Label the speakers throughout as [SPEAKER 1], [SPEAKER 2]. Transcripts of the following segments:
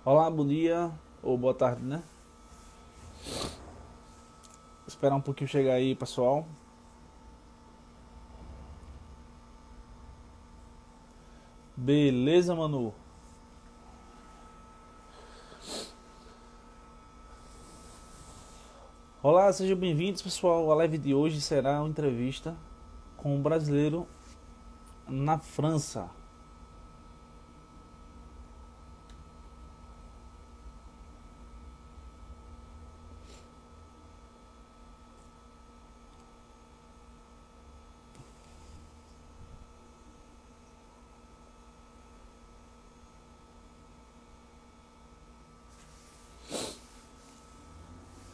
[SPEAKER 1] Olá, bom dia ou boa tarde, né? Esperar um pouquinho chegar aí, pessoal. Beleza, Manu? Olá, sejam bem-vindos, pessoal. A live de hoje será uma entrevista com um brasileiro na França.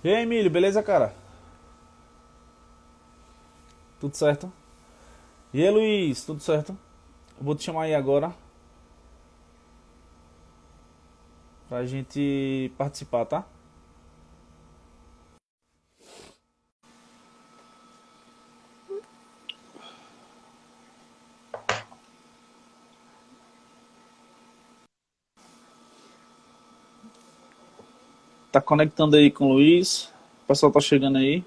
[SPEAKER 1] E aí, Emílio, beleza, cara? Tudo certo? E aí, Luiz, tudo certo? Eu vou te chamar aí agora pra gente participar, tá? Tá conectando aí com o Luiz. O pessoal tá chegando aí.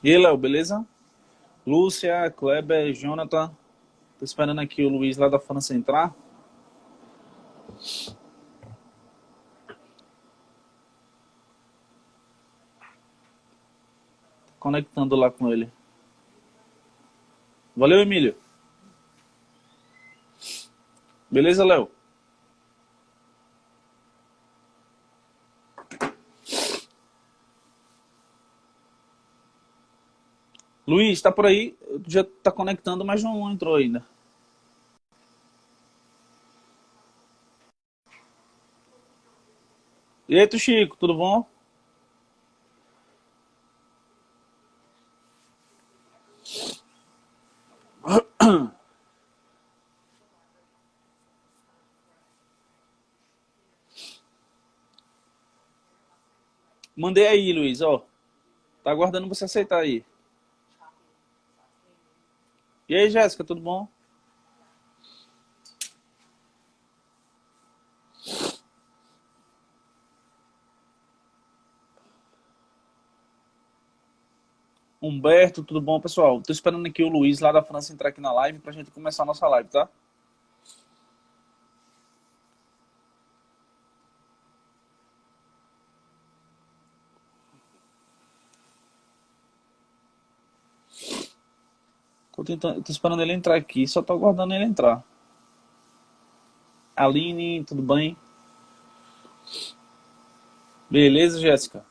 [SPEAKER 1] E aí, Léo, beleza? Lúcia, Kleber, Jonathan. Tô esperando aqui o Luiz lá da França entrar. Conectando lá com ele. Valeu, Emílio. Beleza, Léo? Luiz, tá por aí? Já tá conectando, mas não entrou ainda. E aí, tu Chico, tudo bom? Mandei aí, Luiz, ó. Tá aguardando você aceitar aí. E aí, Jéssica, tudo bom? Humberto, tudo bom, pessoal? Tô esperando aqui o Luiz lá da França entrar aqui na live pra gente começar a nossa live, tá? Tô esperando ele entrar aqui, só tô aguardando ele entrar. Aline, tudo bem? Beleza, Jéssica?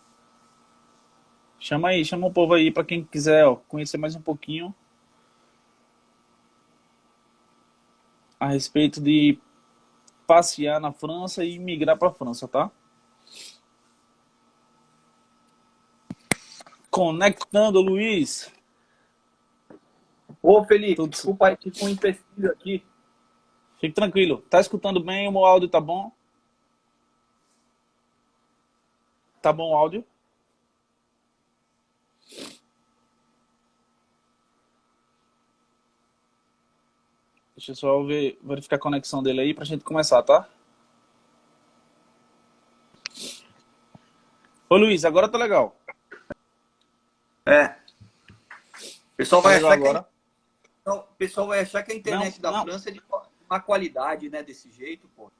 [SPEAKER 1] Chama aí, chama o povo aí pra quem quiser, ó, conhecer mais um pouquinho a respeito de passear na França e migrar pra França, tá? Conectando, Luiz.
[SPEAKER 2] Ô, Felipe,
[SPEAKER 1] Tudo...
[SPEAKER 2] desculpa aí, tive um empecilho aqui.
[SPEAKER 1] Fique tranquilo. Tá escutando bem? O meu áudio tá bom? Tá bom o áudio? Deixa eu só verificar a conexão dele aí pra gente começar, tá? Ô Luiz, agora tá legal.
[SPEAKER 2] É, o pessoal
[SPEAKER 1] Tá
[SPEAKER 2] vai
[SPEAKER 1] legal
[SPEAKER 2] achar que
[SPEAKER 1] agora?
[SPEAKER 2] o pessoal vai achar que a
[SPEAKER 1] Não,
[SPEAKER 2] internet da
[SPEAKER 1] não.
[SPEAKER 2] França é de má qualidade, né? Desse jeito, pô.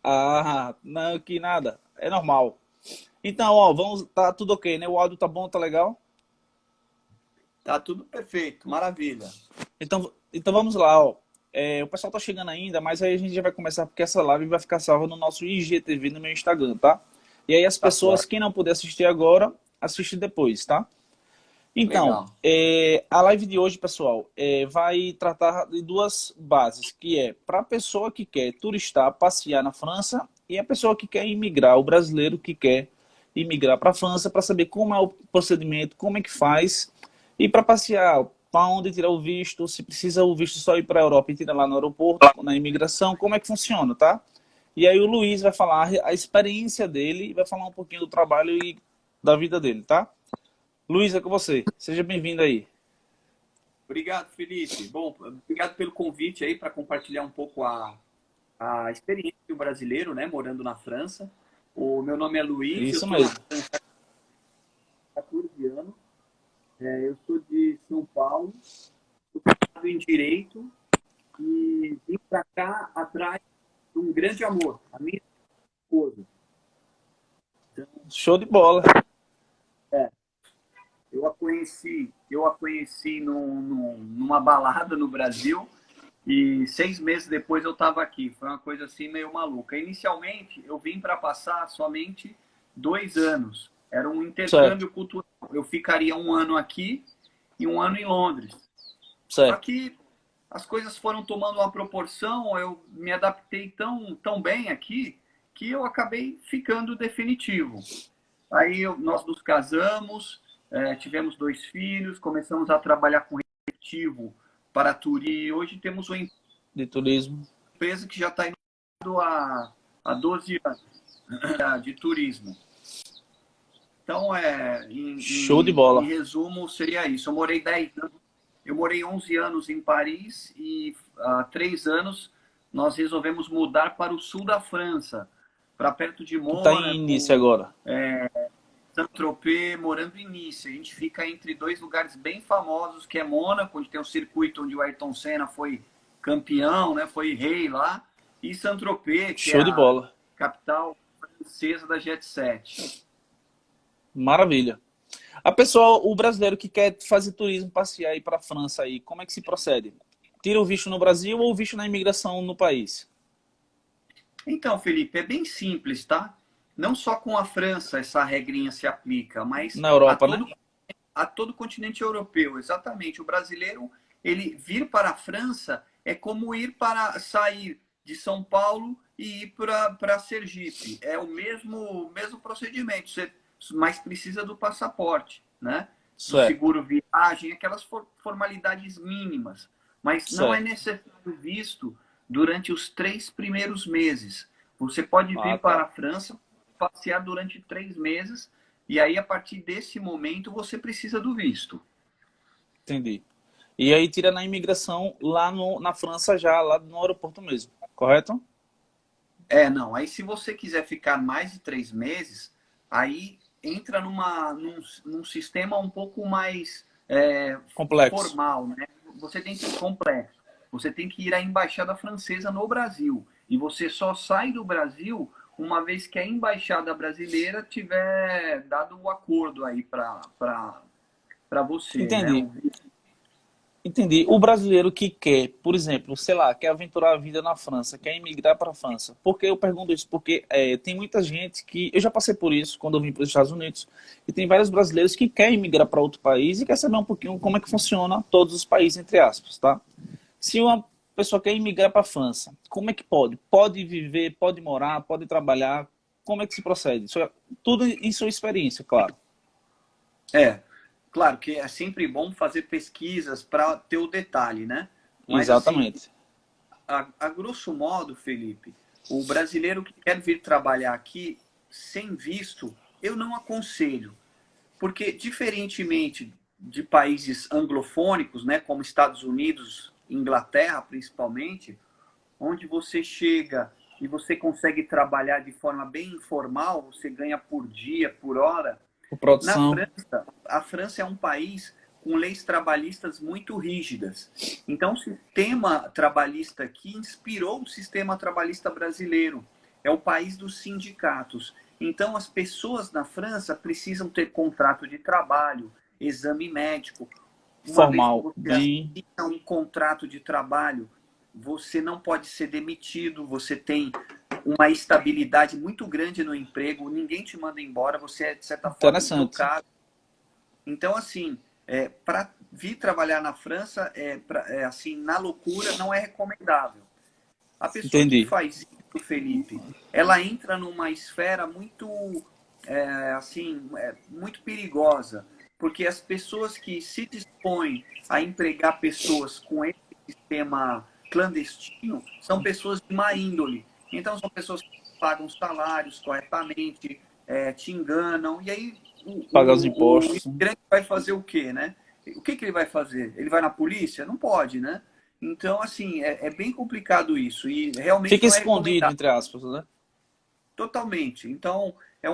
[SPEAKER 1] Ah, não, que nada. É normal. Então, ó, vamos. Tá tudo ok, né? O áudio tá bom, tá legal?
[SPEAKER 2] Tá tudo perfeito, maravilha.
[SPEAKER 1] Então vamos lá, ó. O pessoal tá chegando ainda, mas aí a gente já vai começar porque essa live vai ficar salva no nosso IGTV no meu Instagram, tá? E aí as
[SPEAKER 2] Tá
[SPEAKER 1] pessoas,
[SPEAKER 2] certo,
[SPEAKER 1] quem não puder assistir agora, assiste depois, tá? Então,
[SPEAKER 2] legal.
[SPEAKER 1] a live de hoje, pessoal, vai tratar de duas bases, que é para a pessoa que quer turistar, passear na França e a pessoa que quer imigrar, o brasileiro que quer imigrar para a França, para saber como é o procedimento, como é que faz, e para passear, para onde tirar o visto, se precisa o visto só ir para a Europa e tirar lá no aeroporto, na imigração, como é que funciona, tá? E aí o Luiz vai falar a experiência dele, vai falar um pouquinho do trabalho e da vida dele, tá? Luiz, é com você. Seja bem-vindo aí.
[SPEAKER 2] Obrigado, Felipe. Bom, obrigado pelo convite aí para compartilhar um pouco a experiência do brasileiro, né, morando na França. O meu nome é Luiz, eu
[SPEAKER 1] Isso
[SPEAKER 2] estou na
[SPEAKER 1] mesmo.
[SPEAKER 2] França há 14 anos. Eu sou de São Paulo, sou formado em Direito e vim para cá atrás de um grande amor, a minha esposa. Então,
[SPEAKER 1] Show de bola.
[SPEAKER 2] é, eu a conheci numa balada no Brasil e 6 meses depois eu estava aqui. Foi uma coisa assim meio maluca. Inicialmente eu vim para passar somente 2 anos. Era um
[SPEAKER 1] Certo,
[SPEAKER 2] intercâmbio cultural. Eu ficaria um ano aqui e um ano em Londres. Só
[SPEAKER 1] certo.
[SPEAKER 2] que as coisas foram tomando uma proporção, eu me adaptei tão bem aqui que eu acabei ficando definitivo. Aí nós nos casamos, tivemos 2 filhos, começamos a trabalhar com executivo para turismo. Hoje temos uma
[SPEAKER 1] De turismo.
[SPEAKER 2] empresa que já está indo há 12 anos de turismo. Então,
[SPEAKER 1] Show de
[SPEAKER 2] em
[SPEAKER 1] bola.
[SPEAKER 2] resumo, seria isso. Eu morei 10 anos, eu morei 11 anos em Paris e há 3 anos nós resolvemos mudar para o sul da França, para perto de
[SPEAKER 1] Tu tá em início
[SPEAKER 2] Mônaco,
[SPEAKER 1] agora.
[SPEAKER 2] Saint-Tropez, morando em Nice. A gente fica entre dois lugares bem famosos, que é Mônaco, onde tem o circuito onde o Ayrton Senna foi campeão, né, foi rei lá, e Saint-Tropez, que é
[SPEAKER 1] Show de
[SPEAKER 2] a
[SPEAKER 1] bola.
[SPEAKER 2] capital francesa da Jet Set.
[SPEAKER 1] Maravilha. A pessoa, o brasileiro que quer fazer turismo, passear aí para a França aí, como é que se procede? Tira o visto no Brasil ou o visto na imigração no país?
[SPEAKER 2] Então, Felipe, é bem simples, tá? Não só com a França essa regrinha se aplica, mas
[SPEAKER 1] Na Europa, né?
[SPEAKER 2] a todo o continente europeu. Exatamente. O brasileiro, ele vir para a França é como ir para sair de São Paulo e ir para Sergipe. É o mesmo procedimento, mas precisa do passaporte, né? Do
[SPEAKER 1] Certo,
[SPEAKER 2] seguro viagem, aquelas formalidades mínimas. Mas não é
[SPEAKER 1] certo.
[SPEAKER 2] necessário visto durante os 3 primeiros meses. Você pode
[SPEAKER 1] Ah,
[SPEAKER 2] vir para
[SPEAKER 1] tá.
[SPEAKER 2] a França, passear durante 3 meses e aí, a partir desse momento, você precisa do visto.
[SPEAKER 1] Entendi. E aí tira na imigração lá no, na França já, lá no aeroporto mesmo, correto?
[SPEAKER 2] Não. Aí, se você quiser ficar mais de 3 meses, aí entra num sistema um pouco mais
[SPEAKER 1] Complexo.
[SPEAKER 2] formal, né? Você tem que ir complexo. Você tem que ir à embaixada francesa no Brasil. E você só sai do Brasil uma vez que a embaixada brasileira tiver dado o acordo aí para você, né?
[SPEAKER 1] Entendi. Entendi. O brasileiro que quer, por exemplo, sei lá, quer aventurar a vida na França, quer emigrar para a França. Por que eu pergunto isso? Porque tem muita gente que. Eu já passei por isso quando eu vim para os Estados Unidos. E tem vários brasileiros que querem emigrar para outro país e quer saber um pouquinho como é que funciona todos os países, entre aspas, tá? Se uma pessoa quer emigrar para a França, como é que pode? Pode viver, pode morar, pode trabalhar? Como é que se procede? Tudo em sua experiência, claro.
[SPEAKER 2] É, claro que é sempre bom fazer pesquisas para ter o detalhe, né? Mas assim,
[SPEAKER 1] Exatamente.
[SPEAKER 2] a grosso modo, Felipe, o brasileiro que quer vir trabalhar aqui sem visto, eu não aconselho. Porque, diferentemente de países anglofônicos, né, como Estados Unidos, Inglaterra principalmente, onde você chega e você consegue trabalhar de forma bem informal, você ganha por dia, por hora.
[SPEAKER 1] Por
[SPEAKER 2] Na
[SPEAKER 1] produção.
[SPEAKER 2] França, a França é um país com leis trabalhistas muito rígidas. Então, o sistema trabalhista aqui inspirou o sistema trabalhista brasileiro. É o país dos sindicatos. Então, as pessoas na França precisam ter contrato de trabalho, exame médico. Uma vez que
[SPEAKER 1] Formal,
[SPEAKER 2] você
[SPEAKER 1] bem.
[SPEAKER 2] assina um contrato de trabalho, você não pode ser demitido, você tem uma estabilidade muito grande no emprego, ninguém te manda embora, você é, de certa forma,
[SPEAKER 1] Interessante.
[SPEAKER 2] intocável. Então, assim, para vir trabalhar na França, assim, na loucura, não é recomendável. A pessoa que
[SPEAKER 1] Entendi.
[SPEAKER 2] faz isso, Felipe, ela entra numa esfera muito, assim, muito perigosa, porque as pessoas que se dispõem a empregar pessoas com esse sistema clandestino são pessoas de má índole. Então, são pessoas que pagam salários corretamente, te enganam, e aí
[SPEAKER 1] Pagar os
[SPEAKER 2] o
[SPEAKER 1] impostos.
[SPEAKER 2] imigrante vai fazer o quê, né? o que ele vai fazer? Ele vai na polícia? Não pode, né? Então, assim, é bem complicado isso. E realmente
[SPEAKER 1] Fica
[SPEAKER 2] não é
[SPEAKER 1] escondido,
[SPEAKER 2] recomendado.
[SPEAKER 1] entre aspas, né?
[SPEAKER 2] Totalmente. Então, é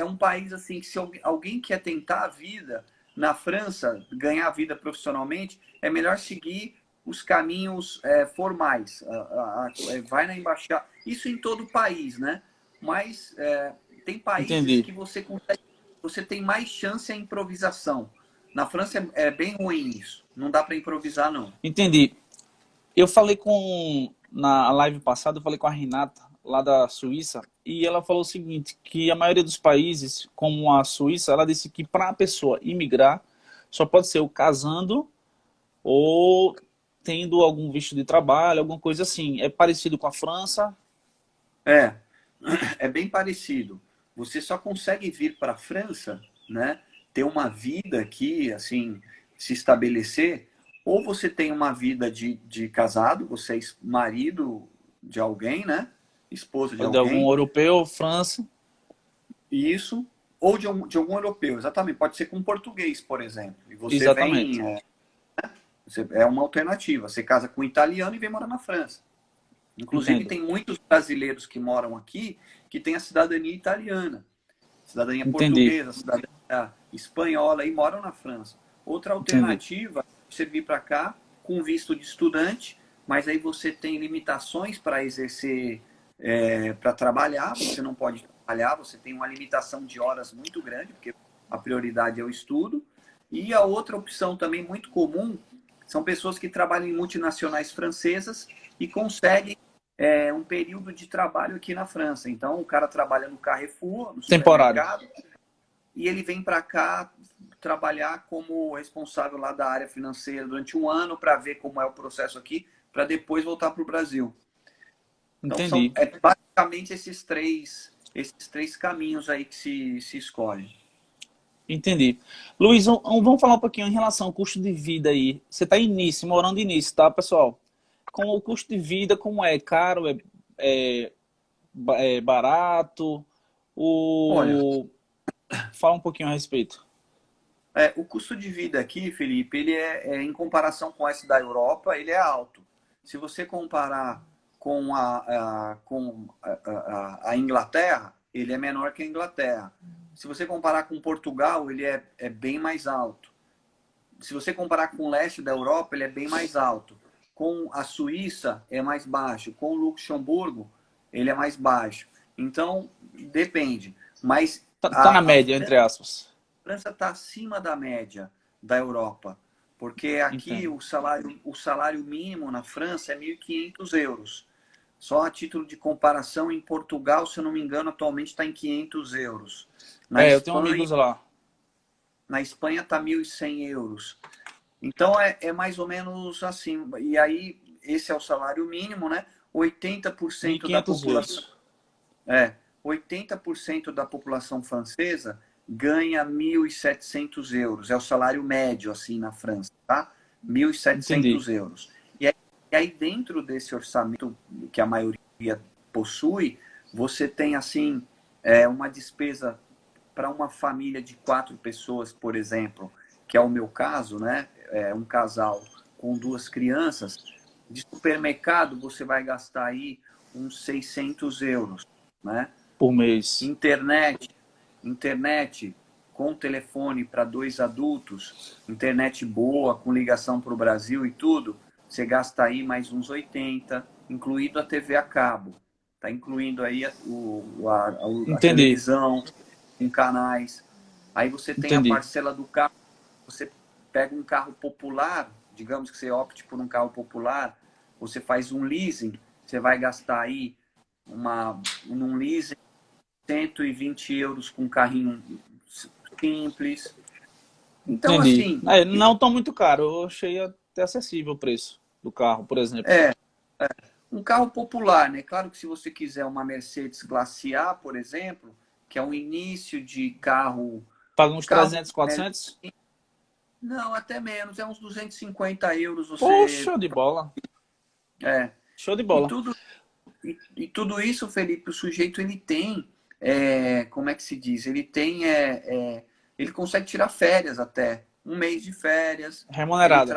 [SPEAKER 2] um país assim que se alguém quer tentar a vida na França, ganhar a vida profissionalmente, é melhor seguir os caminhos formais. Vai na embaixada. Isso em todo o país, né? Mas tem países
[SPEAKER 1] Entendi.
[SPEAKER 2] que você tem mais chance à improvisação. Na França é bem ruim isso. Não dá para improvisar, não.
[SPEAKER 1] Entendi. Eu falei na live passada, eu falei com a Renata, lá da Suíça, e ela falou o seguinte, que a maioria dos países, como a Suíça, ela disse que para a pessoa imigrar, só pode ser o casando ou tendo algum visto de trabalho, alguma coisa assim. É parecido com a França?
[SPEAKER 2] É, é bem parecido. Você só consegue vir para a França, né? Ter uma vida aqui, assim, se estabelecer, ou você tem uma vida de casado, você é marido de alguém, né? Esposa de
[SPEAKER 1] De algum
[SPEAKER 2] alguém,
[SPEAKER 1] europeu, França?
[SPEAKER 2] isso, ou de algum europeu, exatamente. Pode ser com português, por exemplo. E você
[SPEAKER 1] Exatamente.
[SPEAKER 2] vem, é uma alternativa. Você casa com um italiano e vem morar na França. Inclusive,
[SPEAKER 1] Entendo.
[SPEAKER 2] tem muitos brasileiros que moram aqui que têm a cidadania italiana, cidadania
[SPEAKER 1] Entendi.
[SPEAKER 2] portuguesa, cidadania espanhola e moram na França. Outra
[SPEAKER 1] Entendi.
[SPEAKER 2] alternativa é você vir para cá com visto de estudante, mas aí você tem limitações para exercer, para trabalhar, você não pode trabalhar, você tem uma limitação de horas muito grande, porque a prioridade é o estudo. E a outra opção também muito comum são pessoas que trabalham em multinacionais francesas e conseguem um período de trabalho aqui na França. Então, o cara trabalha no Carrefour, no
[SPEAKER 1] Temporário.
[SPEAKER 2] supermercado, e ele vem para cá trabalhar como responsável lá da área financeira durante um ano para ver como é o processo aqui, para depois voltar para o Brasil. Então, são
[SPEAKER 1] Entendi.
[SPEAKER 2] basicamente esses três caminhos aí que se escolhem.
[SPEAKER 1] Entendi. Luiz, vamos falar um pouquinho em relação ao custo de vida aí. Você está início, morando início, tá, pessoal? Com o custo de vida, como é? Caro? É, é barato?
[SPEAKER 2] Olha,
[SPEAKER 1] Fala um pouquinho a respeito.
[SPEAKER 2] o custo de vida aqui, Felipe, ele em comparação com esse da Europa, ele é alto. Se você comparar com a Inglaterra, ele é menor que a Inglaterra. Se você comparar com Portugal, ele é bem mais alto. Se você comparar com o leste da Europa, ele é bem mais alto. Com a Suíça, é mais baixo. Com o Luxemburgo, ele é mais baixo. Então, depende. Mas
[SPEAKER 1] Tá na média, entre aspas.
[SPEAKER 2] França está acima da média da Europa, porque aqui
[SPEAKER 1] Entendo.
[SPEAKER 2] o salário mínimo na França é 1.500 euros. Só a título de comparação, em Portugal, se eu não me engano, atualmente está em 500 euros. Na
[SPEAKER 1] É, eu tenho
[SPEAKER 2] Espanha,
[SPEAKER 1] amigos lá.
[SPEAKER 2] na Espanha está 1.100 euros. Então é mais ou menos assim. E aí, esse é o salário mínimo, né?
[SPEAKER 1] Mil e
[SPEAKER 2] 80% da
[SPEAKER 1] quinhentos
[SPEAKER 2] população
[SPEAKER 1] euros.
[SPEAKER 2] 80% da população francesa ganha 1.700 euros. É o salário médio, assim, na França, tá? mil e
[SPEAKER 1] Entendi.
[SPEAKER 2] setecentos euros. E aí, dentro desse orçamento que a maioria possui, você tem, assim, uma despesa para uma família de 4 pessoas, por exemplo, que é o meu caso, né? É um casal com 2 crianças. De supermercado, você vai gastar aí uns 600 euros, né?
[SPEAKER 1] Por mês.
[SPEAKER 2] Internet com telefone para 2 adultos, internet boa, com ligação para o Brasil e tudo, você gasta aí mais uns 80, incluído a TV a cabo. Está incluindo aí a
[SPEAKER 1] Entendi.
[SPEAKER 2] televisão, com canais. Aí você tem a
[SPEAKER 1] Entendi.
[SPEAKER 2] parcela do carro. Você pega um carro popular, digamos que você opte por um carro popular, você faz um leasing, você vai gastar aí num leasing 120 euros com um carrinho simples. Então,
[SPEAKER 1] Entendi.
[SPEAKER 2] assim,
[SPEAKER 1] É, não tão muito caro. Eu achei até acessível o preço do carro, por exemplo.
[SPEAKER 2] é um carro popular, né? Claro que se você quiser uma Mercedes Classe A, por exemplo, que é um início de carro,
[SPEAKER 1] Paga uns
[SPEAKER 2] carro
[SPEAKER 1] 300, 400.
[SPEAKER 2] não, até menos, é uns 250 euros
[SPEAKER 1] Pô,
[SPEAKER 2] você.
[SPEAKER 1] show de bola.
[SPEAKER 2] É,
[SPEAKER 1] Show de
[SPEAKER 2] e
[SPEAKER 1] bola.
[SPEAKER 2] tudo, e tudo isso, Felipe, o sujeito ele tem, como é que se diz? Ele tem, ele consegue tirar férias até um mês de férias.
[SPEAKER 1] Remunerada.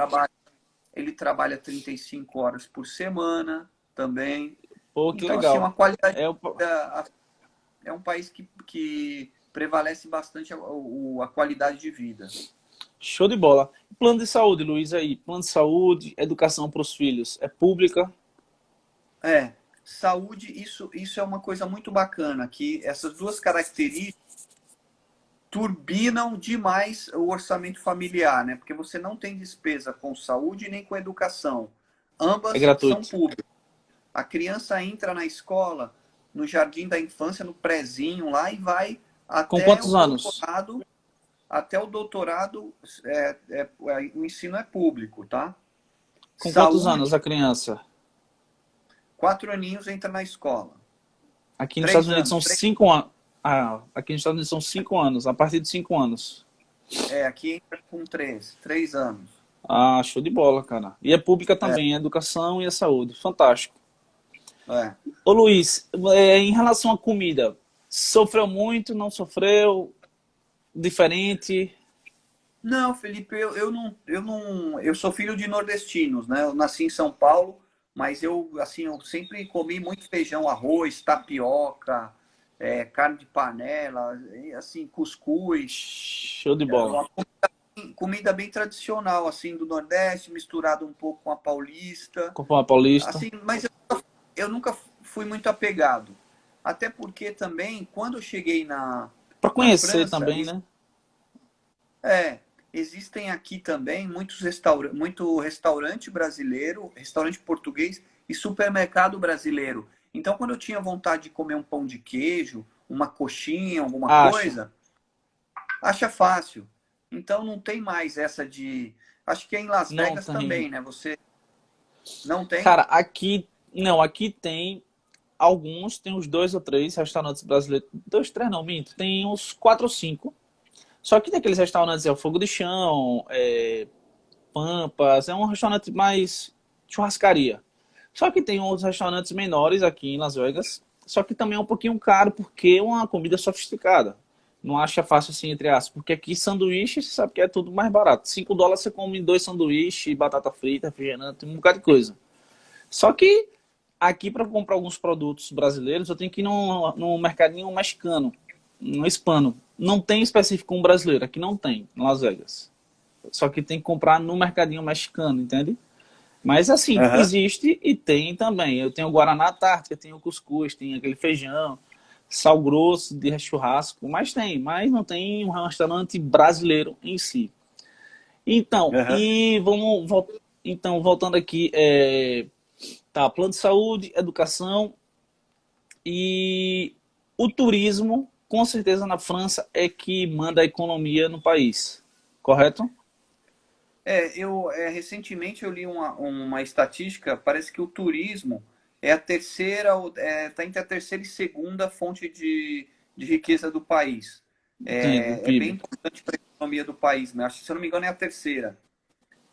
[SPEAKER 2] Ele trabalha 35 horas por semana também.
[SPEAKER 1] Pô, que
[SPEAKER 2] Então, assim,
[SPEAKER 1] legal.
[SPEAKER 2] uma qualidade
[SPEAKER 1] É,
[SPEAKER 2] é um país que prevalece bastante a qualidade de vida.
[SPEAKER 1] show de bola. Plano de saúde, Luiz, aí. Plano de saúde, educação para os filhos. É pública?
[SPEAKER 2] Saúde, isso é uma coisa muito bacana, que essas duas características turbinam demais o orçamento familiar, né? Porque você não tem despesa com saúde nem com educação.
[SPEAKER 1] É
[SPEAKER 2] Ambas são
[SPEAKER 1] gratuito.
[SPEAKER 2] públicas. A criança entra na escola, no jardim da infância, no prezinho lá e vai
[SPEAKER 1] Com
[SPEAKER 2] até
[SPEAKER 1] quantos
[SPEAKER 2] o
[SPEAKER 1] anos?
[SPEAKER 2] doutorado. Até o doutorado, o ensino é público, tá?
[SPEAKER 1] Com quantos anos
[SPEAKER 2] Saúde,
[SPEAKER 1] a criança?
[SPEAKER 2] 4 aninhos entra na escola.
[SPEAKER 1] Aqui nos Estados
[SPEAKER 2] três
[SPEAKER 1] Unidos
[SPEAKER 2] anos.
[SPEAKER 1] são 5 anos. Ah, aqui nos Estados Unidos são 5 anos. A partir de 5 anos.
[SPEAKER 2] Aqui entra com 3 anos.
[SPEAKER 1] Ah, show de bola, cara. E é pública
[SPEAKER 2] É,
[SPEAKER 1] também, a educação e a saúde. Fantástico.
[SPEAKER 2] é.
[SPEAKER 1] Ô Luiz, em relação à comida, sofreu muito, não sofreu? Diferente?
[SPEAKER 2] Não, Felipe, eu sou filho de nordestinos, né? Eu nasci em São Paulo, mas eu sempre comi muito feijão, arroz, tapioca, carne de panela, e, assim, cuscuz,
[SPEAKER 1] Show de
[SPEAKER 2] é,
[SPEAKER 1] bola.
[SPEAKER 2] uma comida bem tradicional, assim, do Nordeste, misturado um pouco com a paulista,
[SPEAKER 1] Comprar uma paulista.
[SPEAKER 2] assim, mas eu nunca fui muito apegado. Até porque também, quando eu cheguei
[SPEAKER 1] Para
[SPEAKER 2] na
[SPEAKER 1] conhecer
[SPEAKER 2] França,
[SPEAKER 1] também, né?
[SPEAKER 2] é, existem aqui também muito restaurante brasileiro, restaurante português e supermercado brasileiro. Então, quando eu tinha vontade de comer um pão de queijo, uma coxinha, alguma
[SPEAKER 1] Acha.
[SPEAKER 2] coisa, acha fácil. Então, não tem mais essa de. Acho que é em Las
[SPEAKER 1] Não
[SPEAKER 2] Vegas
[SPEAKER 1] tem.
[SPEAKER 2] também, né? Você não tem?
[SPEAKER 1] Cara, aqui. Não, aqui tem alguns, tem uns 2 ou 3 restaurantes brasileiros. 2, 3 não, minto. Tem uns 4 ou 5. Só que tem aqueles restaurantes, o Fogo de Chão, Pampas, é um restaurante mais churrascaria. Só que tem outros restaurantes menores aqui em Las Vegas, só que também é um pouquinho caro porque é uma comida sofisticada. Não acha fácil assim, entre aspas, porque aqui sanduíche, você sabe que é tudo mais barato. US$ 5 você come 2 sanduíches, batata frita, refrigerante, um bocado de coisa. Só que aqui para comprar alguns produtos brasileiros, eu tenho que ir no mercadinho mexicano, no hispano. Não tem específico um brasileiro, aqui não tem, em Las Vegas. Só que tem que comprar no mercadinho mexicano, entende? Mas assim,
[SPEAKER 2] Aham.
[SPEAKER 1] existe e tem também. Eu tenho o Guaraná Antártica, tenho o cuscuz, tem aquele feijão, sal grosso de churrasco, mas não tem um restaurante brasileiro em si. Então,
[SPEAKER 2] Aham.
[SPEAKER 1] voltando aqui, tá, plano de saúde, educação e o turismo, com certeza na França é que manda a economia no país, correto?
[SPEAKER 2] Recentemente eu li uma estatística, parece que o turismo é a terceira, está entre a terceira e segunda fonte de riqueza do país.
[SPEAKER 1] Entende,
[SPEAKER 2] É bem
[SPEAKER 1] PIB.
[SPEAKER 2] importante para a economia do país, né? Acho que, se eu não me engano, é a terceira,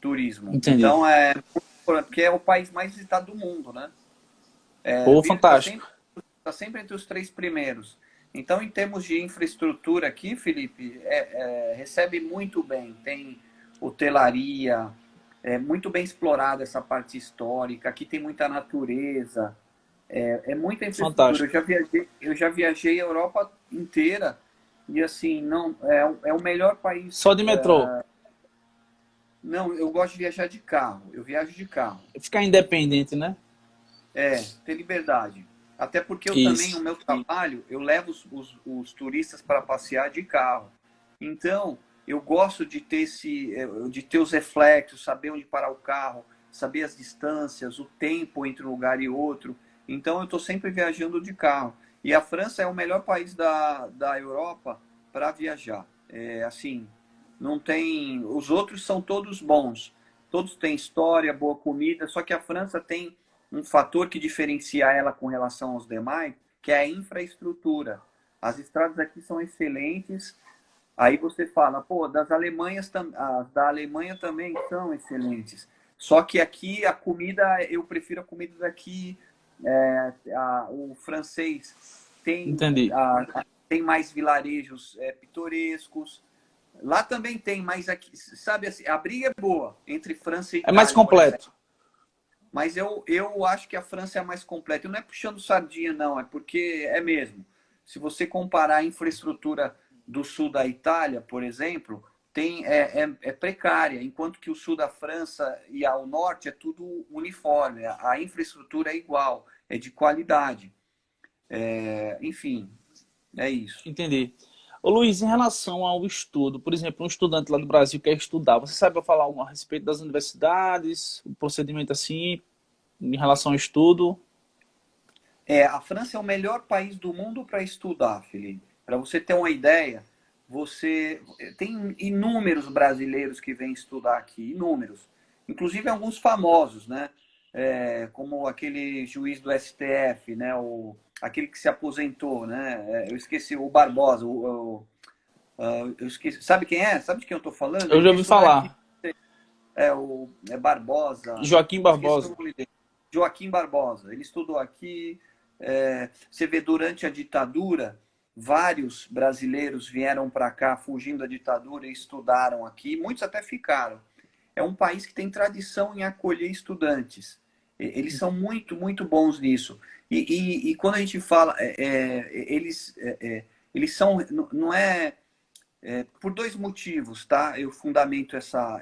[SPEAKER 2] turismo.
[SPEAKER 1] Entendi.
[SPEAKER 2] Então, porque é o país mais visitado do mundo, né?
[SPEAKER 1] Pô,
[SPEAKER 2] Está
[SPEAKER 1] fantástico.
[SPEAKER 2] sempre, tá sempre entre os 3 primeiros. Então, em termos de infraestrutura aqui, Felipe, recebe muito bem. Tem hotelaria, é muito bem explorada essa parte histórica. Aqui tem muita natureza, é muita infraestrutura.
[SPEAKER 1] Fantástico.
[SPEAKER 2] Eu já viajei a Europa inteira e assim não é o melhor país.
[SPEAKER 1] Só de metrô.
[SPEAKER 2] Não, eu gosto de viajar de carro. Eu viajo de carro.
[SPEAKER 1] Ficar independente, né?
[SPEAKER 2] Ter liberdade. Até porque eu também, o
[SPEAKER 1] Isso.
[SPEAKER 2] meu trabalho, eu levo os turistas para passear de carro. Então, eu gosto de ter os reflexos, saber onde parar o carro, saber as distâncias, o tempo entre um lugar e outro. Então, eu estou sempre viajando de carro. E a França é o melhor país da Europa para viajar. Assim, não tem. Os outros são todos bons. Todos têm história, boa comida, só que a França tem um fator que diferencia ela com relação aos demais, que é a infraestrutura. As estradas aqui são excelentes. Aí você fala, pô, as da Alemanha também são excelentes. Só que aqui a comida, eu prefiro a comida daqui. O francês tem,
[SPEAKER 1] Entendi.
[SPEAKER 2] tem mais vilarejos pitorescos. Lá também tem, mas aqui, sabe assim, a briga é boa entre França e
[SPEAKER 1] É mais
[SPEAKER 2] Itália, por exemplo.
[SPEAKER 1] completo.
[SPEAKER 2] Mas eu acho que a França é a mais completa. E não é puxando sardinha, não, é porque é mesmo. Se você comparar a infraestrutura do sul da Itália, por exemplo, é precária, enquanto que o sul da França e ao norte é tudo uniforme. A infraestrutura é igual, é de qualidade. Enfim, é isso.
[SPEAKER 1] Entendi. Ô Luiz, em relação ao estudo, por exemplo, um estudante lá do Brasil quer estudar, você sabe falar algo a respeito das universidades, o procedimento assim, em relação ao estudo?
[SPEAKER 2] A França é o melhor país do mundo para estudar, Felipe. Para você ter uma ideia, você tem inúmeros brasileiros que vêm estudar aqui, inúmeros. Inclusive alguns famosos, né? Como aquele juiz do STF, né? Aquele que se aposentou, né? Eu esqueci, o Barbosa. Eu esqueci. Sabe quem é? Sabe de quem eu estou falando?
[SPEAKER 1] Eu
[SPEAKER 2] Ele
[SPEAKER 1] já
[SPEAKER 2] veio
[SPEAKER 1] ouvi
[SPEAKER 2] estudar aqui.
[SPEAKER 1] falar.
[SPEAKER 2] É Barbosa.
[SPEAKER 1] Joaquim
[SPEAKER 2] Esqueci o
[SPEAKER 1] Barbosa.
[SPEAKER 2] nome dele. Joaquim Barbosa. Ele estudou aqui. Você vê, durante a ditadura, vários brasileiros vieram para cá fugindo da ditadura e estudaram aqui. Muitos até ficaram. É um país que tem tradição em acolher estudantes. Eles são muito, muito bons nisso. E quando a gente fala, eles são, não é, por dois motivos, tá? Eu fundamento essa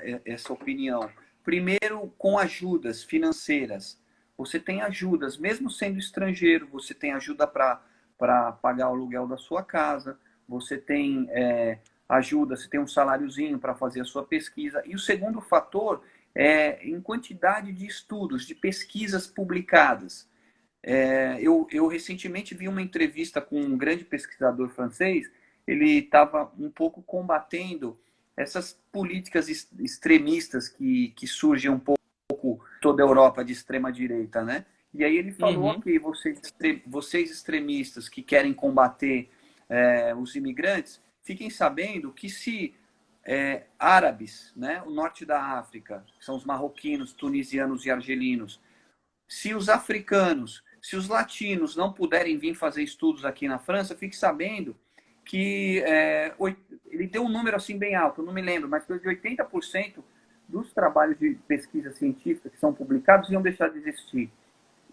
[SPEAKER 2] opinião. Primeiro, com ajudas financeiras. Você tem ajudas, mesmo sendo estrangeiro, você tem ajuda para pagar o aluguel da sua casa, você tem ajuda, você tem um saláriozinho para fazer a sua pesquisa. E o segundo fator é em quantidade de estudos, de pesquisas publicadas. Eu recentemente vi uma entrevista com um grande pesquisador francês. Ele estava um pouco combatendo essas políticas extremistas que surgem um pouco toda a Europa de extrema direita, né? E aí ele falou,
[SPEAKER 1] Uhum.
[SPEAKER 2] ok, vocês extremistas que querem combater os imigrantes, fiquem sabendo que se árabes, né, o norte da África, que são os marroquinos, tunisianos e argelinos, se os africanos, se os latinos não puderem vir fazer estudos aqui na França, fique sabendo que ele deu um número assim bem alto, eu não me lembro, mas foi de 80% dos trabalhos de pesquisa científica que são publicados iam deixar de existir.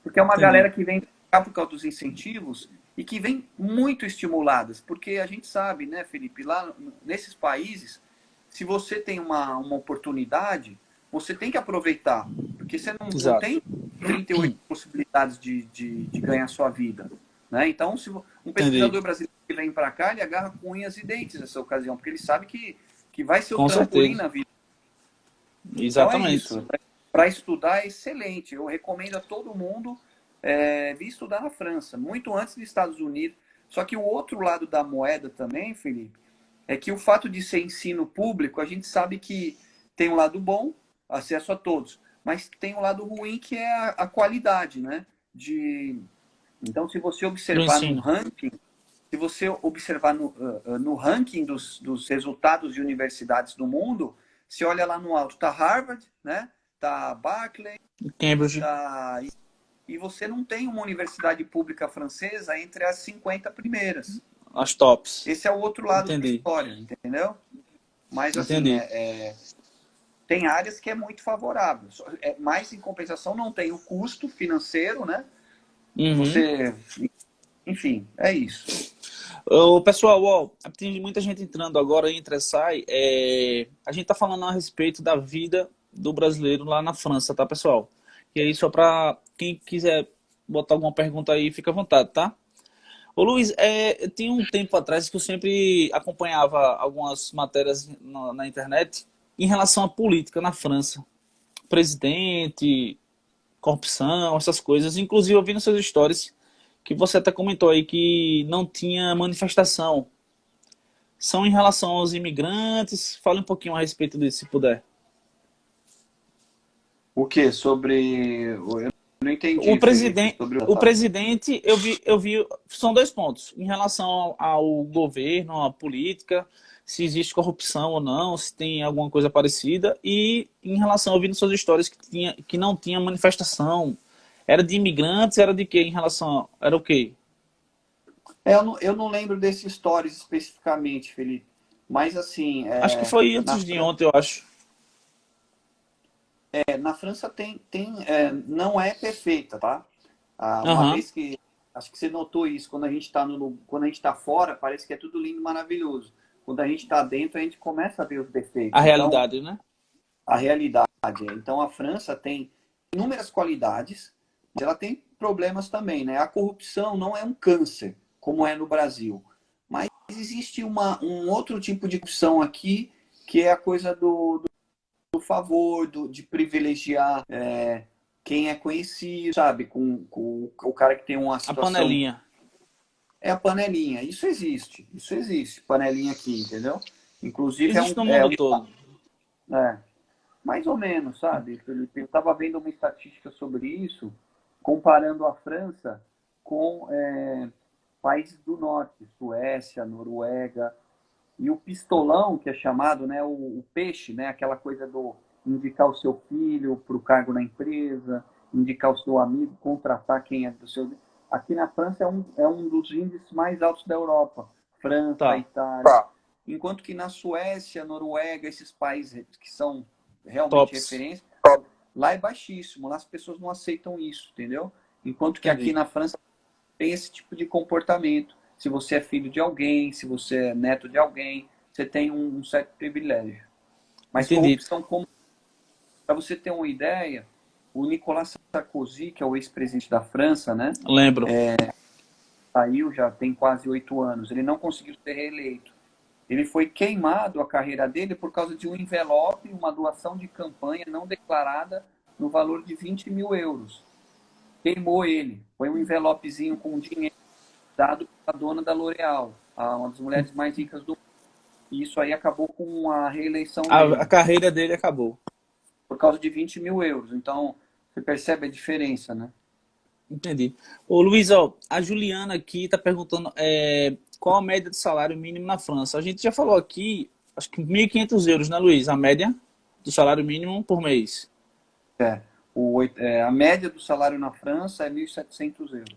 [SPEAKER 2] Porque é uma
[SPEAKER 1] Entendi.
[SPEAKER 2] galera que vem por causa dos incentivos e que vem muito estimuladas, porque a gente sabe, né, Felipe, lá nesses países, se você tem uma oportunidade, você tem que aproveitar, porque você não
[SPEAKER 1] Exato.
[SPEAKER 2] tem 38 possibilidades de ganhar sua vida. Né? Então, se um
[SPEAKER 1] Entendi.
[SPEAKER 2] pesquisador brasileiro que vem para cá, ele agarra com unhas e dentes nessa ocasião, porque ele sabe que vai ser o
[SPEAKER 1] Com
[SPEAKER 2] trampolim
[SPEAKER 1] certeza.
[SPEAKER 2] na vida. Então é
[SPEAKER 1] Exatamente.
[SPEAKER 2] isso. Para estudar é excelente. Eu recomendo a todo mundo vir estudar na França, muito antes dos Estados Unidos. Só que o outro lado da moeda também, Felipe, é que o fato de ser ensino público, a gente sabe que tem um lado bom, acesso a todos, mas tem um lado ruim que é a qualidade, né? Então, se você
[SPEAKER 1] Do
[SPEAKER 2] observar no
[SPEAKER 1] ensino.
[SPEAKER 2] ranking, se você observar no ranking dos resultados de universidades do mundo, você olha lá no alto, tá Harvard, né? Tá Berkeley,
[SPEAKER 1] Cambridge.
[SPEAKER 2] tá... E você não tem uma universidade pública francesa entre as 50 primeiras.
[SPEAKER 1] As tops.
[SPEAKER 2] Esse é o outro lado da
[SPEAKER 1] Entendi.
[SPEAKER 2] história, entendeu? Mas, assim,
[SPEAKER 1] Entendi.
[SPEAKER 2] tem áreas que é muito favorável. Mas, em compensação, não tem o custo financeiro, né?
[SPEAKER 1] Uhum.
[SPEAKER 2] Você... Enfim, é isso.
[SPEAKER 1] Ô, pessoal, ó, tem muita gente entrando agora, entra e sai. A gente tá falando a respeito da vida do brasileiro lá na França, tá, pessoal? E aí, só para quem quiser botar alguma pergunta aí, fica à vontade, tá? Ô Luiz, tinha um tempo atrás que eu sempre acompanhava algumas matérias na internet em relação à política na França. Presidente, corrupção, essas coisas. Inclusive, eu vi nos seus stories que você até comentou aí que não tinha manifestação. São em relação aos imigrantes? Fale um pouquinho a respeito disso, se puder.
[SPEAKER 2] O que? Sobre... Eu não
[SPEAKER 1] O
[SPEAKER 2] entendi, Felipe.
[SPEAKER 1] presidente,
[SPEAKER 2] Sobre
[SPEAKER 1] o presidente, eu vi, são dois pontos. Em relação ao governo, à política, se existe corrupção ou não, se tem alguma coisa parecida. E em relação, eu vi nas suas histórias que não tinha manifestação. Era de imigrantes, era de quê? Em relação, era o quê?
[SPEAKER 2] Eu não lembro desses stories especificamente, Felipe. Mas assim,
[SPEAKER 1] Acho que foi
[SPEAKER 2] na,
[SPEAKER 1] antes de
[SPEAKER 2] Fran-
[SPEAKER 1] ontem, eu acho.
[SPEAKER 2] na França não é perfeita, tá? Uma
[SPEAKER 1] Aham.
[SPEAKER 2] vez que, acho que você notou isso, quando a gente está quando a gente tá fora, parece que é tudo lindo e maravilhoso. Quando a gente está dentro, a gente começa a ver os
[SPEAKER 1] A
[SPEAKER 2] defeitos. Então,
[SPEAKER 1] realidade, né?
[SPEAKER 2] a realidade. Então, a França tem inúmeras qualidades, mas ela tem problemas também, né? A corrupção não é um câncer, como é no Brasil. Mas existe um outro tipo de corrupção aqui, que é a coisa do favor, de privilegiar quem é conhecido, sabe? Com o cara que tem uma
[SPEAKER 1] A
[SPEAKER 2] situação.
[SPEAKER 1] panelinha.
[SPEAKER 2] É a panelinha. Isso existe. Isso existe. Panelinha aqui, entendeu? Inclusive
[SPEAKER 1] Existe no mundo todo.
[SPEAKER 2] é, mais ou menos, sabe, Felipe? Eu estava vendo uma estatística sobre isso, comparando a França com países do norte, Suécia, Noruega, e o pistolão, que é chamado, né, o peixe, né, aquela coisa do indicar o seu filho para o cargo na empresa, indicar o seu amigo, contratar quem é do seu. Aqui na França é um dos índices mais altos da Europa. França,
[SPEAKER 1] Tá.
[SPEAKER 2] Itália. Tá. Enquanto que na Suécia, Noruega, esses países que são realmente
[SPEAKER 1] Tops.
[SPEAKER 2] referência, lá é baixíssimo. Lá as pessoas não aceitam isso, entendeu? Enquanto que aqui
[SPEAKER 1] Entendi.
[SPEAKER 2] na França tem esse tipo de comportamento. Se você é filho de alguém, se você é neto de alguém, você tem um certo privilégio. Mas
[SPEAKER 1] Entendi.
[SPEAKER 2] corrupção, como para você ter uma ideia, o Nicolas Sarkozy, que é o ex-presidente da França, né,
[SPEAKER 1] Lembro.
[SPEAKER 2] saiu já tem quase 8 anos. Ele não conseguiu ser reeleito. Ele foi queimado a carreira dele por causa de um envelope, uma doação de campanha não declarada no valor de 20 mil euros. Queimou ele. Foi um envelopezinho com dinheiro dado pela dona da L'Oréal, uma das mulheres mais ricas do mundo. E isso aí acabou com a reeleição
[SPEAKER 1] A
[SPEAKER 2] dele,
[SPEAKER 1] carreira dele acabou.
[SPEAKER 2] por causa de 20 mil euros. Então, você percebe a diferença, né?
[SPEAKER 1] Entendi. Ô Luiz, ó, a Juliana aqui tá perguntando qual a média de salário mínimo na França. A gente já falou aqui, acho que 1.500 euros, né, Luiz? A média do salário mínimo por mês.
[SPEAKER 2] É, a média do salário na França é 1.700 euros.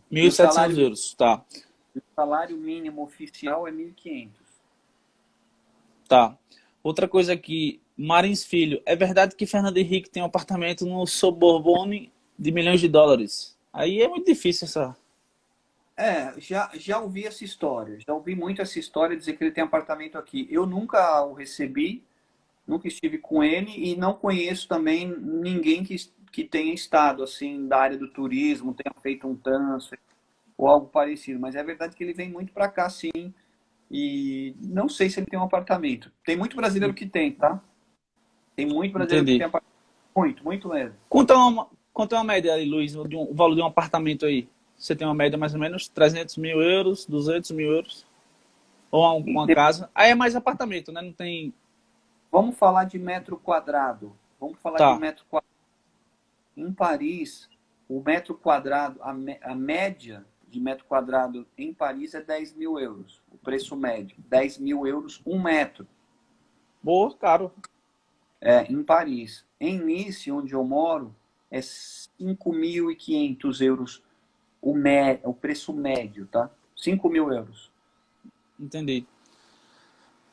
[SPEAKER 1] mil
[SPEAKER 2] E
[SPEAKER 1] e setecentos euros, tá.
[SPEAKER 2] o salário mínimo oficial é 1.500.
[SPEAKER 1] Tá. Outra coisa aqui, Marins Filho, é verdade que Fernando Henrique tem um apartamento no Sorbonne de milhões de dólares? Aí é muito difícil essa.
[SPEAKER 2] Já ouvi essa história. Já ouvi muito essa história dizer que ele tem apartamento aqui. Eu nunca o recebi, nunca estive com ele e não conheço também ninguém que tenha estado assim da área do turismo, tenha feito um transfer ou algo parecido. Mas é verdade que ele vem muito para cá, sim. E não sei se ele tem um apartamento. Tem muito brasileiro que tem, tá? Tem muito brasileiro que tem
[SPEAKER 1] Entendi.
[SPEAKER 2] apartamento. Muito, muito mesmo.
[SPEAKER 1] Quanto é uma média aí, Luiz, o valor de um apartamento aí? Você tem uma média mais ou menos 300 mil euros, 200 mil euros? Ou uma casa? Aí é mais apartamento, né? Não tem.
[SPEAKER 2] Vamos falar de metro quadrado. Vamos falar de
[SPEAKER 1] Tá.
[SPEAKER 2] metro quadrado. Em Paris, o metro quadrado, a média de metro quadrado em Paris é 10 mil euros. O preço médio. 10 mil euros um metro.
[SPEAKER 1] Boa, caro.
[SPEAKER 2] Em Paris. Em Nice, onde eu moro, é 5.500 euros o preço médio, tá? 5 mil euros.
[SPEAKER 1] Entendi.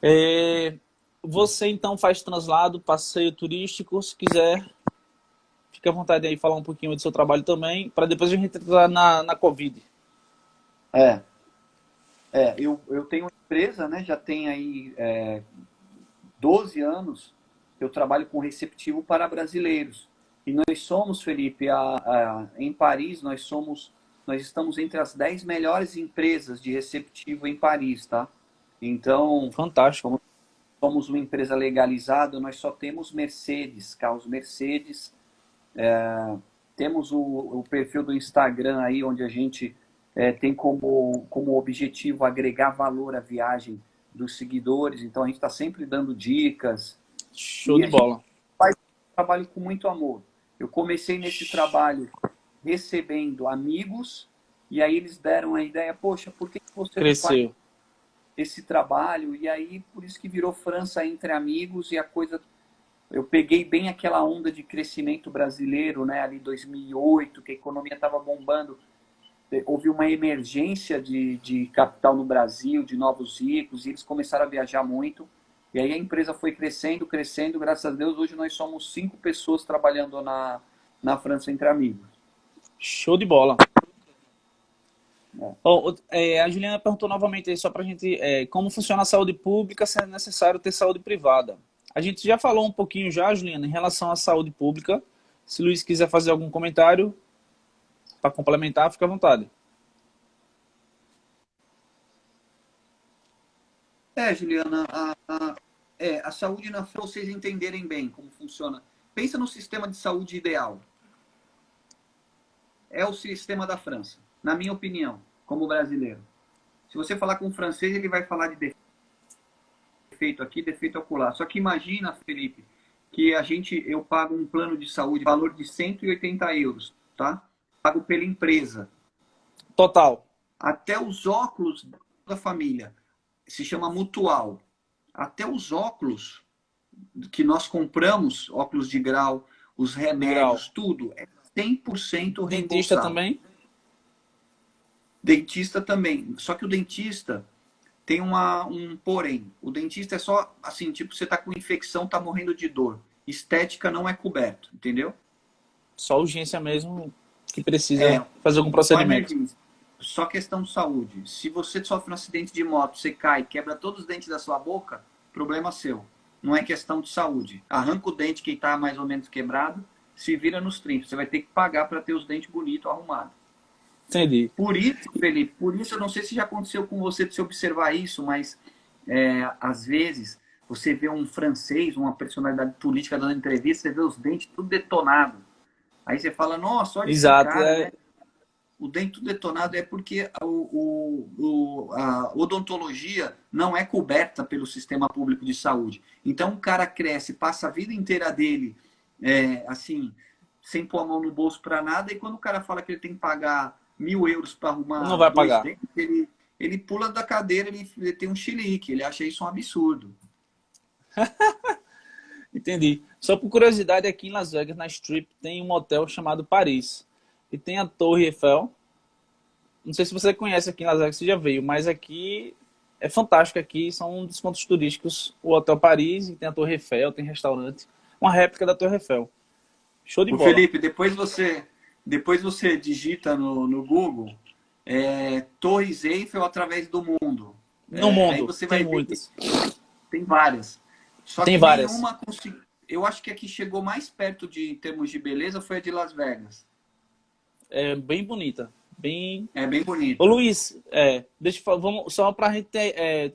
[SPEAKER 1] É, você então faz translado, passeio turístico, se quiser, fique à vontade aí falar um pouquinho do seu trabalho também, para depois a gente entrar na Covid.
[SPEAKER 2] É, eu tenho uma empresa, né? Já tem aí 12 anos que eu trabalho com receptivo para brasileiros. E nós somos, Felipe, em Paris, nós estamos entre as 10 melhores empresas de receptivo em Paris, tá? Então,
[SPEAKER 1] Fantástico.
[SPEAKER 2] somos uma empresa legalizada, nós só temos Mercedes, carros Mercedes. Temos o perfil do Instagram aí, onde a gente tem como objetivo agregar valor à viagem dos seguidores. Então, a gente está sempre dando dicas.
[SPEAKER 1] Show
[SPEAKER 2] E
[SPEAKER 1] de
[SPEAKER 2] a gente
[SPEAKER 1] bola.
[SPEAKER 2] faz um trabalho com muito amor. Eu comecei nesse trabalho recebendo amigos, e aí eles deram a ideia, poxa, por que você não faz
[SPEAKER 1] Cresceu.
[SPEAKER 2] esse trabalho? E aí, por isso que virou França Entre Amigos, e a coisa. Eu peguei bem aquela onda de crescimento brasileiro, né? Ali 2008, que a economia estava bombando. houve uma emergência de capital no Brasil, de novos ricos, e eles começaram a viajar muito. E aí a empresa foi crescendo, crescendo. Graças a Deus, hoje nós somos 5 pessoas trabalhando na França entre amigos.
[SPEAKER 1] Show de bola.
[SPEAKER 2] É.
[SPEAKER 1] Ó, a Juliana perguntou novamente aí, só para a gente, como funciona a saúde pública, se é necessário ter saúde privada. A gente já falou um pouquinho já, Juliana, em relação à saúde pública. Se o Luiz quiser fazer algum comentário para complementar, fica à vontade.
[SPEAKER 2] Juliana, a saúde na França, vocês entenderem bem como funciona. Pensa no sistema de saúde ideal. É o sistema da França, na minha opinião, como brasileiro. Se você falar com um francês, ele vai falar de defeito aqui, defeito acolá. Só que imagina, Felipe, que eu pago um plano de saúde, valor de 180 euros, tá? Pago pela empresa.
[SPEAKER 1] Total.
[SPEAKER 2] Até os óculos da família, se chama mutual. Até os óculos que nós compramos, óculos de grau, os remédios, tudo, é 100% reembolsável.
[SPEAKER 1] Dentista também?
[SPEAKER 2] Dentista também. Só que o dentista tem um porém. O dentista é só, assim, tipo, você tá com infecção, tá morrendo de dor. Estética não é coberto, entendeu?
[SPEAKER 1] Só urgência mesmo que precisa fazer algum procedimento.
[SPEAKER 2] Só questão de saúde. Se você sofre um acidente de moto, você cai, quebra todos os dentes da sua boca, problema seu. Não é questão de saúde. Arranca o dente que está mais ou menos quebrado, se vira nos 30. Você vai ter que pagar para ter os dentes bonitos, arrumados.
[SPEAKER 1] Entendi.
[SPEAKER 2] Por isso, Felipe, eu não sei se já aconteceu com você de se observar isso, mas às vezes você vê um francês, uma personalidade política dando entrevista, você vê os dentes tudo detonado. Aí você fala, nossa, olha esse cara, né? O dente tudo detonado é porque a odontologia não é coberta pelo sistema público de saúde. Então o cara cresce, passa a vida inteira dele assim, sem pôr a mão no bolso para nada, e quando o cara fala que ele tem que pagar 1.000 euros para arrumar
[SPEAKER 1] não vai pagar.
[SPEAKER 2] dentes, ele pula da cadeira, ele tem um chilique, ele acha isso um absurdo.
[SPEAKER 1] Entendi. Só por curiosidade, aqui em Las Vegas, na Strip, tem um hotel chamado Paris. E tem a Torre Eiffel. Não sei se você conhece aqui em Las Vegas, você já veio, mas aqui é fantástico. Aqui são um dos pontos turísticos, o Hotel Paris, e tem a Torre Eiffel, tem restaurante. Uma réplica da Torre Eiffel. Show de bola.
[SPEAKER 2] Felipe, depois você digita no Google Torres Eiffel através do mundo.
[SPEAKER 1] No mundo,
[SPEAKER 2] aí você
[SPEAKER 1] tem
[SPEAKER 2] vai
[SPEAKER 1] muitas.
[SPEAKER 2] Tem várias. Só
[SPEAKER 1] tem
[SPEAKER 2] que
[SPEAKER 1] várias.
[SPEAKER 2] Nenhuma eu acho que a que chegou mais perto em termos de beleza foi a de Las Vegas.
[SPEAKER 1] É bem bonita.
[SPEAKER 2] É bem bonita.
[SPEAKER 1] Ô Luiz, vamos, só para a gente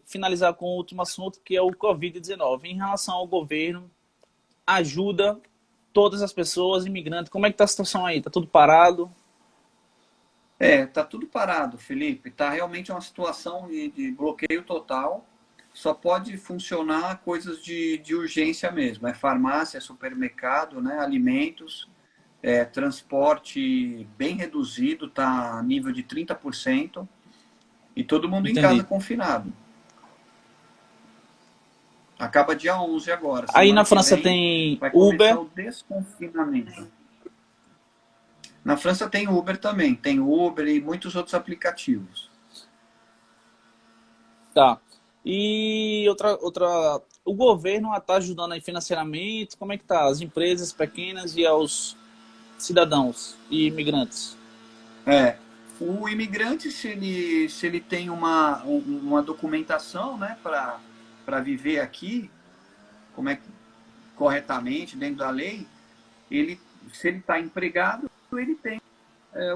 [SPEAKER 1] finalizar com o último assunto, que é o Covid-19. Em relação ao governo, ajuda todas as pessoas, imigrantes. Como é que está a situação aí? Está tudo parado?
[SPEAKER 2] Tá tudo parado, Felipe. Tá realmente uma situação de bloqueio total. Só pode funcionar coisas de urgência mesmo. É farmácia, supermercado, né? Alimentos, transporte bem reduzido, tá a nível de 30%. E todo mundo
[SPEAKER 1] Entendi.
[SPEAKER 2] em casa confinado. Acaba dia 11 agora.
[SPEAKER 1] Aí na França tem Uber.
[SPEAKER 2] O desconfinamento. Na França tem Uber também. Tem Uber e muitos outros aplicativos.
[SPEAKER 1] Tá. E o governo está ajudando aí financeiramente? Como é que tá? As empresas pequenas e aos cidadãos e imigrantes?
[SPEAKER 2] O imigrante, se ele tem uma documentação, né, para viver aqui, como é que corretamente, dentro da lei, se ele está empregado, ele tem.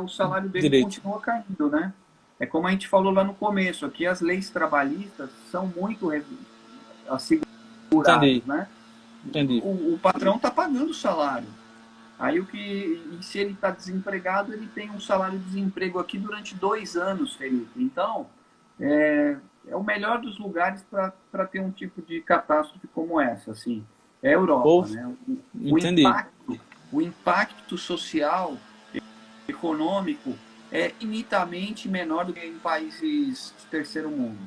[SPEAKER 2] O salário dele
[SPEAKER 1] Direito.
[SPEAKER 2] Continua caindo, né? É como a gente falou lá no começo, aqui as leis trabalhistas são muito asseguradas, né?
[SPEAKER 1] Entendi.
[SPEAKER 2] O patrão está pagando o salário. Aí se ele está desempregado, ele tem um salário de desemprego aqui durante 2 anos, Felipe. Então, é o melhor dos lugares para ter um tipo de catástrofe como essa, assim. É a Europa, né? O impacto social, econômico, é infinitamente menor do que em países de terceiro mundo.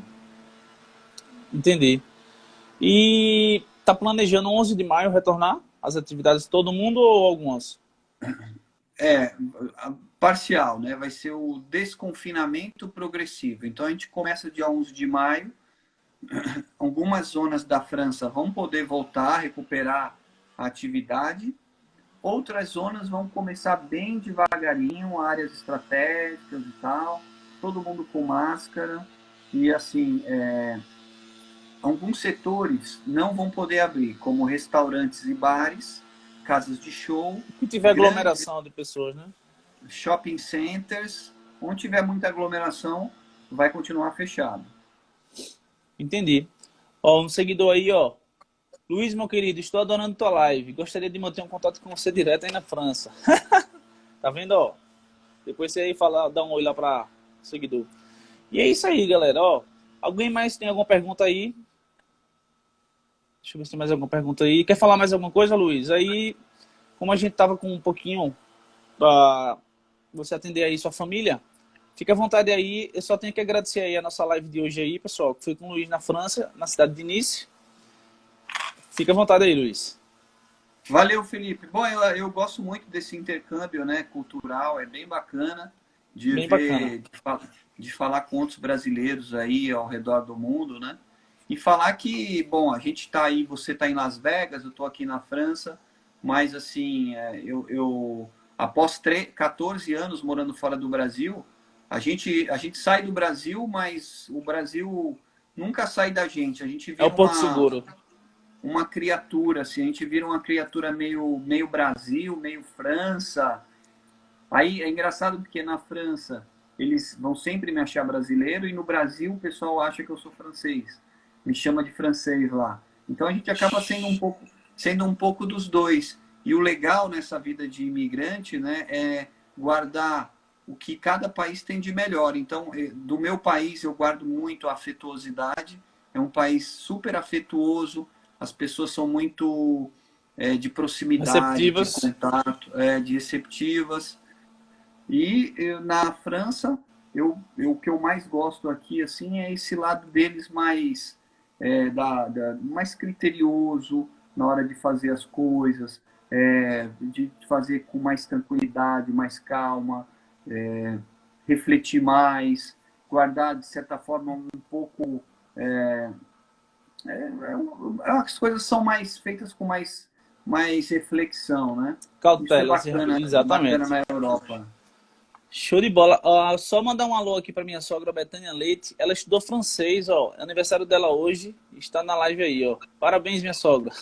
[SPEAKER 1] Entendi. E está planejando 11 de maio retornar às atividades de todo mundo ou algumas?
[SPEAKER 2] parcial, né? Vai ser o desconfinamento progressivo. Então, a gente começa dia 11 de maio. Algumas zonas da França vão poder voltar a recuperar a atividade. Outras zonas vão começar bem devagarinho, áreas estratégicas e tal, todo mundo com máscara. E, assim, alguns setores não vão poder abrir, como restaurantes e bares, casas de show,
[SPEAKER 1] Que tiver aglomeração de pessoas, né?
[SPEAKER 2] shopping centers. Onde tiver muita aglomeração, vai continuar fechado.
[SPEAKER 1] Entendi. Ó, um seguidor aí, ó. Luiz, meu querido, estou adorando tua live. Gostaria de manter um contato com você direto aí na França. Tá vendo, ó? Depois você aí fala, dá um oi lá para o seguidor. E é isso aí, galera, ó. Alguém mais tem alguma pergunta aí? Deixa eu ver se tem mais alguma pergunta aí. Quer falar mais alguma coisa, Luiz? Aí, como a gente tava com um pouquinho para você atender aí sua família, fica à vontade aí. Eu só tenho que agradecer aí a nossa live de hoje aí, pessoal, que foi com o Luiz na França, na cidade de Nice. Fica à vontade aí, Luiz.
[SPEAKER 2] Valeu, Felipe. Bom, eu gosto muito desse intercâmbio, né, cultural, é bem bacana de
[SPEAKER 1] Bem bacana.
[SPEAKER 2] ver, de falar com outros brasileiros aí ao redor do mundo, né? E falar que, bom, a gente está aí, você está em Las Vegas, eu estou aqui na França, mas assim, após 14 anos morando fora do Brasil, a gente sai do Brasil, mas o Brasil nunca sai da gente. A gente
[SPEAKER 1] É o
[SPEAKER 2] vira
[SPEAKER 1] Porto Seguro.
[SPEAKER 2] uma criatura, assim, a gente vira uma criatura meio Brasil, meio França. Aí é engraçado porque na França eles vão sempre me achar brasileiro e no Brasil o pessoal acha que eu sou francês. Me chama de francês lá. Então a gente acaba sendo um pouco dos dois. E o legal nessa vida de imigrante, né, é guardar o que cada país tem de melhor. Então, do meu país eu guardo muito a afetuosidade. É um país super afetuoso, as pessoas são muito de proximidade, de
[SPEAKER 1] Receptivas.
[SPEAKER 2] contato, de receptivas. E na França, o que eu mais gosto aqui assim é esse lado deles mais mais criterioso na hora de fazer as coisas, de fazer com mais tranquilidade, mais calma, refletir mais, guardar de certa forma um pouco as coisas são mais feitas com mais reflexão, né? Isso é
[SPEAKER 1] Cautela,
[SPEAKER 2] bacana
[SPEAKER 1] exatamente.
[SPEAKER 2] na Europa.
[SPEAKER 1] Show de bola. Ó, só mandar um alô aqui para minha sogra Betânia Leite. Ela estudou francês, ó. É aniversário dela hoje. Está na live aí, ó. Parabéns, minha sogra.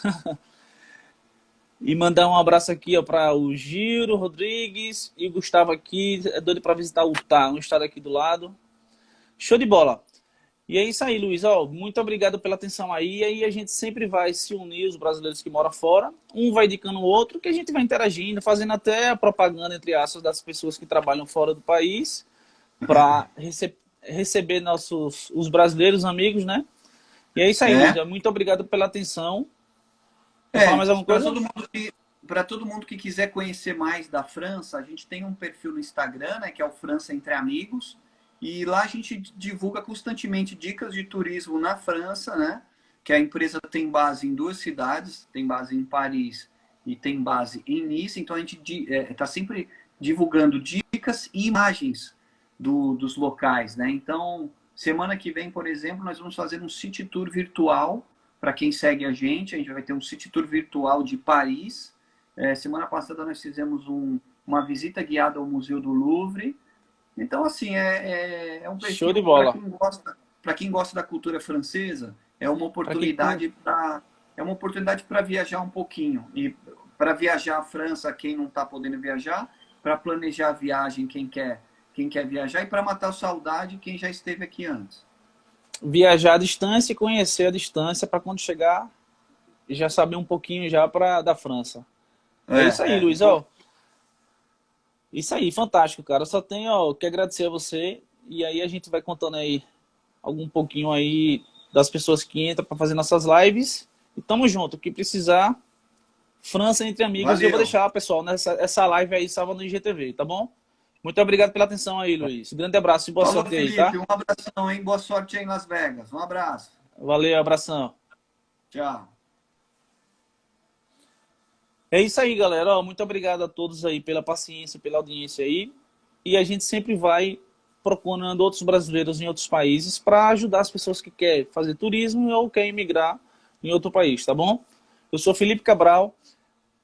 [SPEAKER 1] E mandar um abraço aqui, ó, para o Giro Rodrigues e o Gustavo aqui. É doido para visitar o Utah, um estado aqui do lado. Show de bola. E é isso aí, Luiz. Ó, muito obrigado pela atenção aí. E aí a gente sempre vai se unir, os brasileiros que moram fora. Um vai indicando o outro, que a gente vai interagindo, fazendo até a propaganda, entre aspas, das pessoas que trabalham fora do país, para receber os brasileiros amigos, né? E é isso aí, Luiz.
[SPEAKER 2] É,
[SPEAKER 1] Muito obrigado pela atenção. Quer falar mais alguma
[SPEAKER 2] para
[SPEAKER 1] coisa?
[SPEAKER 2] todo mundo que quiser conhecer mais da França, a gente tem um perfil no Instagram, né, que é o França Entre Amigos, e lá a gente divulga constantemente dicas de turismo na França, né? Que a empresa tem base em duas cidades, tem base em Paris e tem base em Nice, então a gente está sempre divulgando dicas e imagens dos locais, né? Então, semana que vem, por exemplo, nós vamos fazer um city tour virtual para quem segue a gente vai ter um city tour virtual de Paris. Semana passada nós fizemos uma visita guiada ao Museu do Louvre. Então, assim, é um
[SPEAKER 1] Show de
[SPEAKER 2] perfil
[SPEAKER 1] bola.
[SPEAKER 2] para quem gosta da cultura francesa,
[SPEAKER 1] Para quem
[SPEAKER 2] é uma oportunidade para viajar um pouquinho. E para viajar à França, quem não está podendo viajar, para planejar a viagem, quem quer viajar, e para matar saudade, quem já esteve aqui antes.
[SPEAKER 1] viajar à distância e conhecer a distância para quando chegar já saber um pouquinho já da França. É isso aí, Luiz.
[SPEAKER 2] Bom,
[SPEAKER 1] Ó, isso aí, fantástico, cara. Eu só tenho ó, que agradecer a você. E aí a gente vai contando aí algum pouquinho aí das pessoas que entram para fazer nossas lives. E tamo junto. O que precisar, França entre amigos. E eu vou
[SPEAKER 2] valeu.
[SPEAKER 1] deixar, pessoal, essa live aí salva no IGTV, tá bom? Muito obrigado pela atenção aí, Luiz. Grande abraço e boa
[SPEAKER 2] Falou,
[SPEAKER 1] sorte aí,
[SPEAKER 2] Felipe.
[SPEAKER 1] tá?
[SPEAKER 2] Um abração, hein? Boa sorte aí em Las Vegas. Um abraço.
[SPEAKER 1] Valeu, abração.
[SPEAKER 2] Tchau.
[SPEAKER 1] É isso aí, galera. Ó, muito obrigado a todos aí pela paciência, pela audiência aí. e a gente sempre vai procurando outros brasileiros em outros países para ajudar as pessoas que querem fazer turismo ou querem emigrar em outro país, tá bom? Eu sou Felipe Cabral.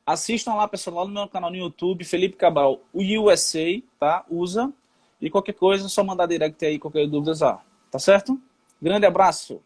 [SPEAKER 1] Assistam lá, pessoal, lá no meu canal no YouTube, Felipe Cabral, o USA, tá? Usa. E qualquer coisa, é só mandar direct aí, qualquer dúvida, tá certo? Grande abraço!